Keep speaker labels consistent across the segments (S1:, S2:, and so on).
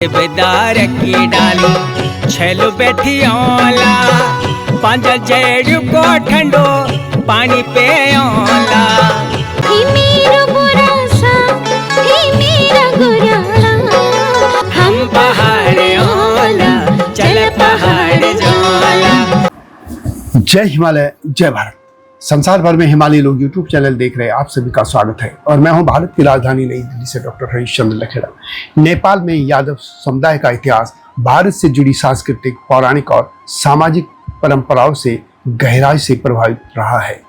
S1: बेदार की डाली छेलो बैठी ओला पांच जेड़ को ठंडो पानी पे ओला
S2: ही मेरा बुरा सा ही मेरा गुरा हम
S1: पहाड़ ओला चल पहाड़ जोला।
S3: जय हिमालय जय भारत। संसार भर में हिमालय लोग यूट्यूब चैनल देख रहे हैं, आप सभी का स्वागत है और मैं हूं भारत की राजधानी नई दिल्ली से डॉक्टर हरीशचंद्र लखेड़ा। नेपाल में यादव समुदाय का इतिहास भारत से जुड़ी सांस्कृतिक, पौराणिक और सामाजिक परंपराओं से गहराई से प्रभावित रहा है।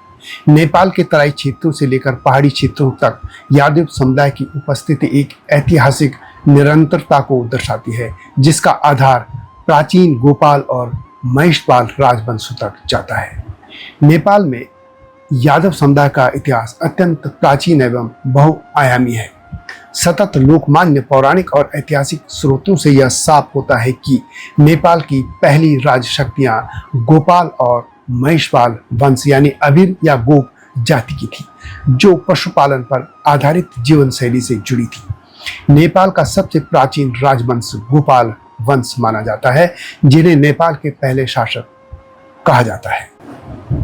S3: नेपाल के तराई क्षेत्रों से लेकर पहाड़ी क्षेत्रों तक यादव समुदाय की उपस्थिति एक ऐतिहासिक निरंतरता को दर्शाती है, जिसका आधार प्राचीन गोपाल और महिषपाल राजवंशों तक जाता है। नेपाल में यादव समुदाय का इतिहास अत्यंत प्राचीन एवं बहुआयामी है। सतत लोकमान्य पौराणिक और ऐतिहासिक स्रोतों से यह साफ होता है कि नेपाल की पहली राजशक्तियां गोपाल और महिषपाल वंश यानी अभिर या गोप जाति की थी, जो पशुपालन पर आधारित जीवन शैली से जुड़ी थी। नेपाल का सबसे प्राचीन राजवंश गोपाल वंश माना जाता है, जिन्हें नेपाल के पहले शासक कहा जाता है।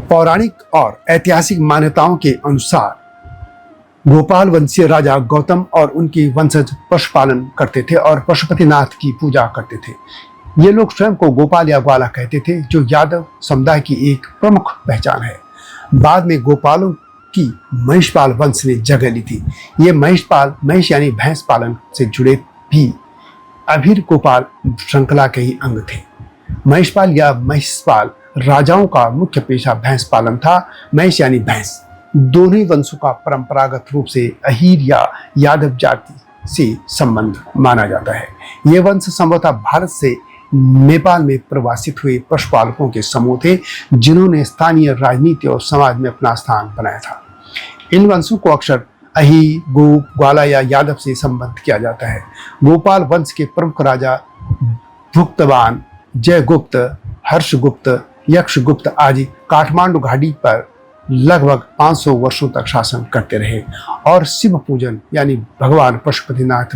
S3: पौराणिक और ऐतिहासिक मान्यताओं के अनुसार गोपाल वंशीय राजा गौतम और उनकी वंशज पशुपालन करते थे और पशुपतिनाथ की पूजा करते थे। ये लोग स्वयं को गोपाल या ग्वाला कहते थे, जो यादव समुदाय की एक प्रमुख पहचान है। बाद में गोपालों की महिषपाल वंश ने जगह ली थी। ये महिषपाल महिष यानी भैंस पालन से जुड़े भी अभिर गोपाल श्रृंखला के ही अंग थे। महिषपाल या महिषपाल राजाओं का मुख्य पेशा भैंस पालन था। महिष यानी भैंस। दोनों ही वंशों का परंपरागत रूप से अहीर या यादव जाति से संबंध माना जाता है। ये वंश संभवतः भारत से नेपाल में प्रवासित हुए पशुपालकों के समूह थे, जिन्होंने स्थानीय राजनीति और समाज में अपना स्थान बनाया था। इन वंशों को अक्सर अहीर, गोप, ग्वाला या यादव से संबद्ध किया जाता है। गोपाल वंश के प्रमुख राजा भुक्तवान, जयगुप्त, हर्षगुप्त, यक्षगुप्त आदि काठमांडू घाटी पर लगभग 500 वर्षों तक शासन करते रहे और शिव पूजन यानी भगवान पशुपतिनाथ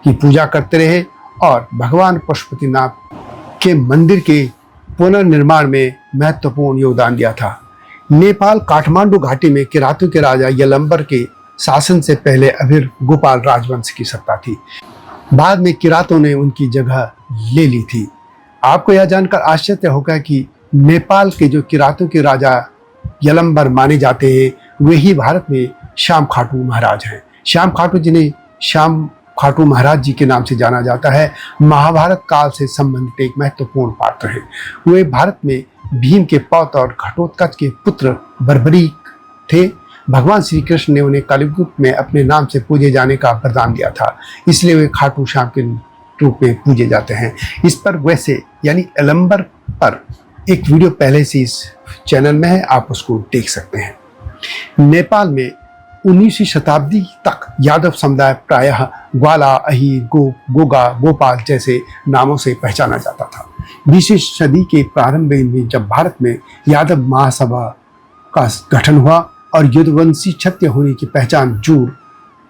S3: की पूजा करते रहे और भगवान पशुपतिनाथ के मंदिर के पुनर्निर्माण में महत्वपूर्ण योगदान दिया था। नेपाल काठमांडू घाटी में किरातों के राजा यलंबर के शासन से पहले अभिर गोपाल राजवंश की सत्ता थी। बाद में किरातों ने उनकी जगह ले ली थी। आपको यह जानकर आश्चर्य होगा कि नेपाल के जो किरातों के राजा यलंबर माने जाते हैं, वे ही भारत में श्याम खाटू महाराज हैं। श्याम खाटू, जिन्हें श्याम खाटू महाराज जी के नाम से जाना जाता है, महाभारत काल से संबंधित एक महत्वपूर्ण पात्र हैं। वे भारत में भीम के पौत्र और घटोत्कच के पुत्र बर्बरीक थे। भगवान श्री कृष्ण ने उन्हें कलियुग में अपने नाम से पूजे जाने का वरदान दिया था, इसलिए वे खाटू श्याम के रूप में पूजे जाते हैं। इस पर वैसे यानी यलंबर पर एक वीडियो पहले से इस चैनल में है, आप उसको देख सकते हैं। नेपाल में 19वीं शताब्दी तक यादव समुदाय प्रायः ग्वाला, अहीर, गोप, गोगा, गोपाल जैसे नामों से पहचाना जाता था। 20वीं सदी के प्रारंभ में जब भारत में यादव महासभा का गठन हुआ और युद्धवंशी क्षत्रिय होने की पहचान जोर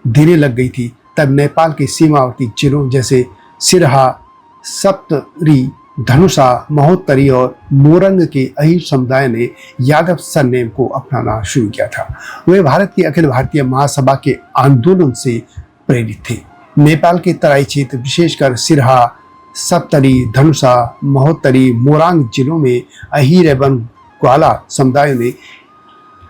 S3: देने लग गई थी, तब नेपाल के सीमावर्ती जिलों जैसे सिरहा, सप्तरी, धनुषा, महोत्तरी और मोरंग के अहीर समुदाय ने यादव सरनेम को अपनाना शुरू किया था। वे भारत की अखिल भारतीय महासभा के आंदोलन से प्रेरित थे। नेपाल के तराई क्षेत्र, विशेषकर सिरहा, सप्तरी, धनुषा, महोत्तरी, मोरंग जिलों में अहीर एवं ग्वाला समुदायों ने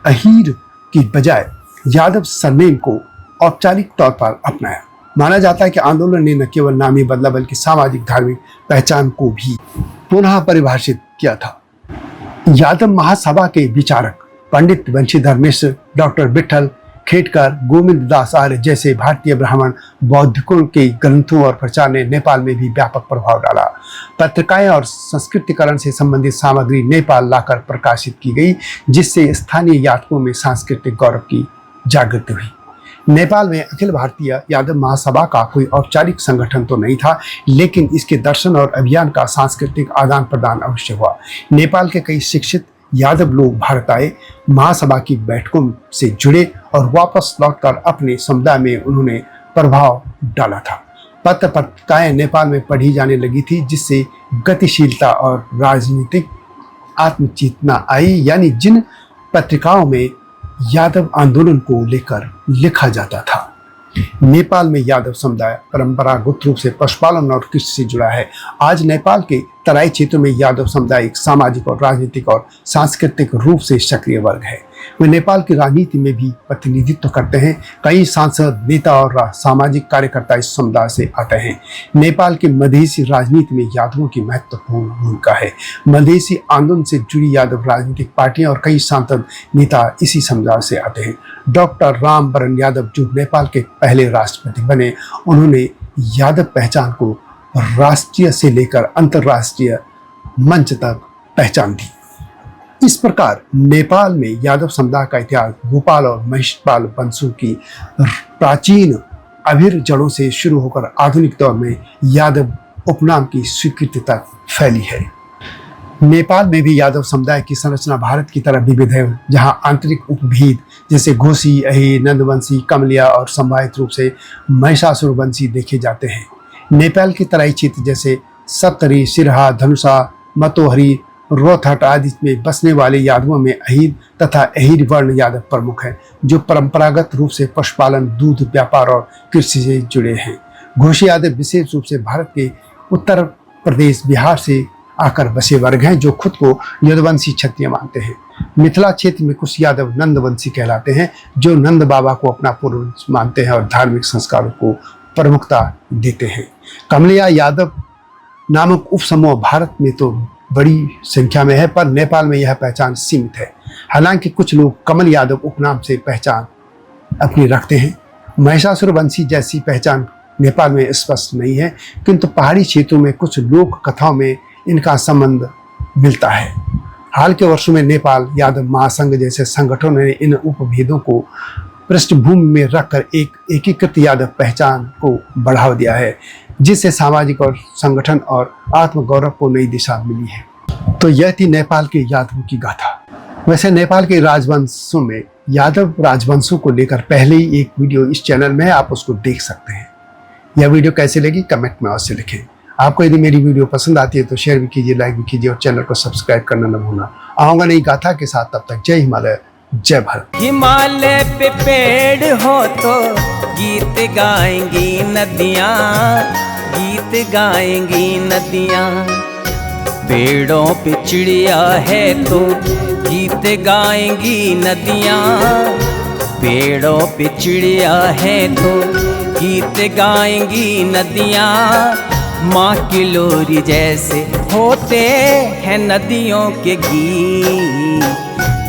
S3: अहीर की बजाय यादव सरनेम को औपचारिक तौर पर अपनाया। माना जाता है कि आंदोलन ने न केवल नाम ही बदला, बल्कि सामाजिक धार्मिक पहचान को भी पुनः परिभाषित किया था। यादव महासभा के विचारक पंडित बंशीधर मिश्र, डॉक्टर विठल खेडकर, गोविंद दास आर्य जैसे भारतीय ब्राह्मण बौद्धिकों के ग्रंथों और प्रचार ने नेपाल में भी व्यापक प्रभाव डाला। पत्रिकाएं और संस्कृतिकरण से संबंधित सामग्री नेपाल लाकर प्रकाशित की गई, जिससे स्थानीय यादवों में सांस्कृतिक गौरव की जागृति हुई। नेपाल में अखिल भारतीय यादव महासभा का कोई औपचारिक संगठन तो नहीं था, लेकिन इसके दर्शन और अभियान का सांस्कृतिक आदान प्रदान अवश्य हुआ। नेपाल के कई शिक्षित यादव लोग भारत आए, महासभा की बैठकों से जुड़े और वापस लौटकर अपने समुदाय में उन्होंने प्रभाव डाला था। पत्र पत्रिकाएं नेपाल में पढ़ी जाने लगी थी, जिससे गतिशीलता और राजनीतिक आत्मचेतना आई। यानी जिन पत्रिकाओं में यादव आंदोलन को लेकर लिखा जाता था। नेपाल में यादव समुदाय परंपरागत रूप से पशुपालन और कृषि से जुड़ा है। आज नेपाल के तराई क्षेत्रों में यादव समुदाय एक सामाजिक और राजनीतिक और सांस्कृतिक रूप से सक्रिय वर्ग है। वे नेपाल की राजनीति में भी प्रतिनिधित्व करते हैं। कई सांसद, नेता और सामाजिक कार्यकर्ता इस समुदाय से आते हैं। नेपाल की मधेसी राजनीति में यादवों की महत्वपूर्ण भूमिका है। मधेसी आंदोलन से जुड़ी यादव राजनीतिक पार्टियां और कई सांसद, नेता इसी समुदाय से आते हैं। डॉक्टर रामवरण यादव जो नेपाल के पहले राष्ट्रपति बने, उन्होंने यादव पहचान को राष्ट्रीय से लेकर अंतर्राष्ट्रीय मंच तक पहचान दी। इस प्रकार नेपाल में यादव समुदाय का इतिहास गोपाल और महिषपाल वंशों की प्राचीन अभिर जड़ों से शुरू होकर आधुनिक दौर में यादव उपनाम की स्वीकृति तक फैली है। नेपाल में भी यादव समुदाय की संरचना भारत की तरह विविध है, जहां आंतरिक उपभेद जैसे घोसी, अही, नंदवंशी, कमलिया और संभावित रूप से महिषासुर वंशी देखे जाते हैं। नेपाल के तराई क्षेत्र जैसे सप्तरी, सिरहा, धनुषा, मतोहरी, रोहतट आदि में बसने वाले यादवों में अहीर तथा अहीर वर्ण यादव प्रमुख हैं, जो परंपरागत रूप से पशुपालन, दूध व्यापार और कृषि से जुड़े हैं। घोषी यादव विशेष रूप से भारत के उत्तर प्रदेश, बिहार से आकर बसे वर्ग हैं, जो खुद को यदुवंशी क्षत्रिय मानते हैं। मिथिला क्षेत्र में कुछ यादव नंदवंशी कहलाते हैं, जो नंद बाबा को अपना पूर्वज मानते हैं और धार्मिक संस्कारों को प्रमुखता देते हैं। कमलिया यादव नामक उपसमूह भारत में तो बड़ी संख्या में है, पर नेपाल में यह पहचान सीमित है। हालांकि कुछ लोग कमल यादव उपनाम से पहचान अपनी रखते हैं। महिषासुर वंशी जैसी पहचान नेपाल में स्पष्ट नहीं है, किंतु पहाड़ी क्षेत्रों में कुछ लोक कथाओं में इनका संबंध मिलता है। हाल के वर्षों में नेपाल यादव महासंघ जैसे संगठनों ने इन उपभेदों को पृष्ठभूमि में रखकर एक एकीकृत यादव पहचान को बढ़ावा दिया है, जिससे सामाजिक और संगठन और आत्मगौरव को नई दिशा मिली है। तो यह थी नेपाल के यादवों की गाथा। वैसे नेपाल के राजवंशों में यादव राजवंशों को लेकर पहले ही एक वीडियो इस चैनल में है, आप उसको देख सकते हैं। यह वीडियो कैसे लगी कमेंट में अवश्य लिखें। आपको यदि मेरी वीडियो पसंद आती है तो शेयर भी कीजिए, लाइक भी कीजिए और चैनल को सब्सक्राइब करना न भूलना। आऊँगा नई गाथा के साथ, तब तक जय हिमालय, जय भारत।
S1: हिमालय पे पेड़ हो तो गीत गाएंगी नदियाँ, गीत गाएंगी नदियाँ। पेड़ों पे चिड़िया है तो गीत गाएंगी नदियाँ, पेड़ों पे चिड़िया है तो गीत गाएंगी नदियाँ। माँ की लोरी जैसे होते हैं नदियों के गीत,